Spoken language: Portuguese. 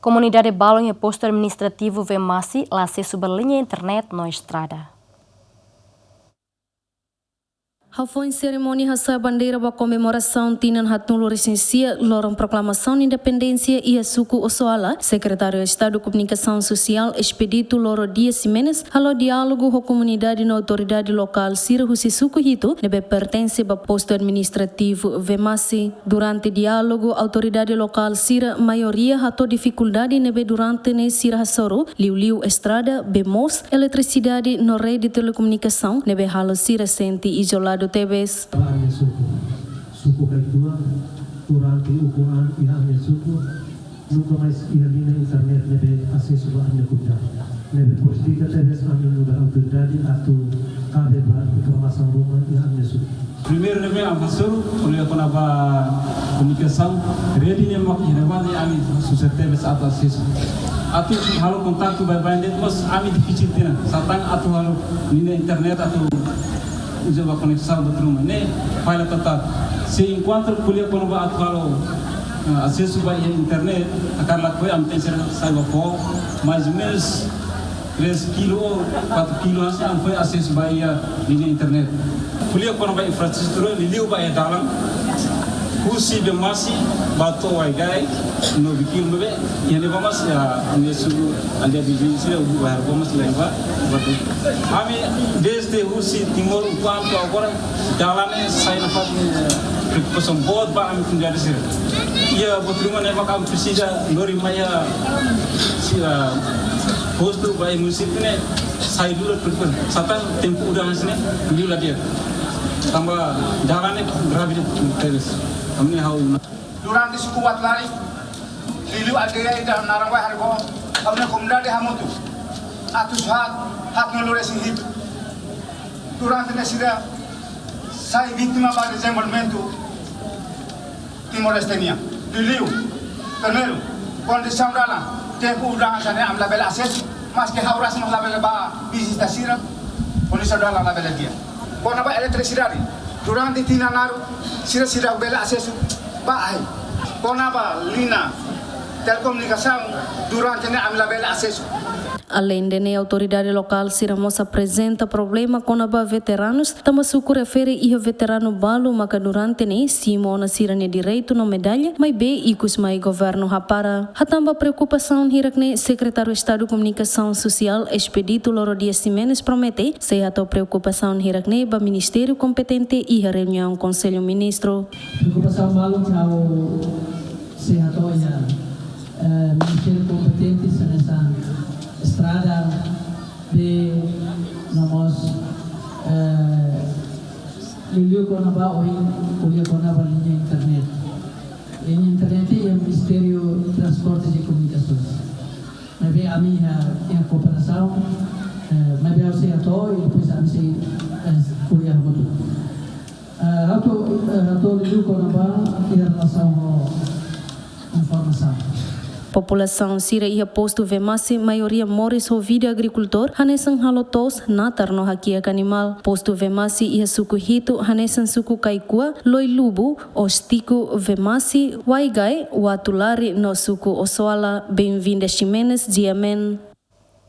Comunidade Balong e posto administrativo Vemasi lá acesso à linha internet na estrada. Foi em cerimônia a bandeira para comemoração tinan hatun licencia lorong proclamação de independência e a suku osoala secretário de Estado de Comunicação Social Expedito Loro Dias Ximenes halo diálogo com a comunidade na autoridade local Sira Husi Suku Hito nebe pertence para posto administrativo Vemasi. Durante diálogo autoridade local Sira maioria hato dificuldade nebe durante ne Sira Hasoro liu estrada bemos eletricidade no rede de telecomunicação nebe halo Sira senti isolado TVs. Suku kedua durante ukuran ihame suku nunca mais ia linha internet nebe acesso a anda kuda nebe postika TVs kami nuda autoridade atau kabe ba informação rumah ihame suku. Primeiro nebe ambassador oleh konaba comunicação rede ne mak inevani ami susah TVs atau acesso atau halo kontak tu baik net mas ami difícil tina satang atau halo linha internet atau usa a conexão do truma, né? Fala total. Se enquanto kuliah kono ba atfalo acesso ba internet, akarla ko am tenser saiba ko mais ou menos 3 kilo 4 kilo am foi acesso ba linha internet. Kuliah kono ba infraestrutura liu ba dalam Husi Vemasi bato waigai no bikil mebe yani bamas ya nesu anda bisnis ya bahar bamas leva batu ami desde Husi timur upan to agora dalane sai na fat person bod ba ami kunjari sir ya botruma ne makam precisa lori maya sia posto ba musik ne sai dulu prepare satan tempo udah sini dulu dia tambah dalane gravid terus durante suku watlari lilu adaya ida narangwa hargo amne komda de hamutu atus hat nolore singhip durante nesida sai víctima ba desenvolvimento Timor Leste lilu primero condição dala tempo udah sana amla bela akses mas que hauras no la bela ba visita sira condição dala la bela dia kona ba eletricidade durante tinanaru sira bela acesso ba ai kona ba lina telecomunicação durante ne amla bela acesso. Além de a autoridade local Siramos apresenta problema com os veteranos, também suku refere a veterano balo maka durante ne simona sirane direito no medalha, mas be ikus mai governo hapara. Hatamba preocupação hirakne secretário de Estado de Comunicação Social Expedito Loro Dias Ximenes promete se ato preocupação hirakne ba ministério competente e reunião conselho ministro. Preocupação balo chao se ato ya ministério competente nessa estrada de nomos liu konaba kuliah konaba linha internet é o Ministério de Transporte e Comunicações. Mas bem a minha cooperação mas bem você ato e depois a minha kuliah muito rato liu konaba em relação à informação. População Sira ia posto Vemasi maioria moris ho vida agricultor hanesan halotos natar no haki animal posto Vemasi ia suku hito hanesan suku kaikua loi lubu ostiku Vemasi waigai watulari no suku osoala bem-vinda Ximenes Diamen.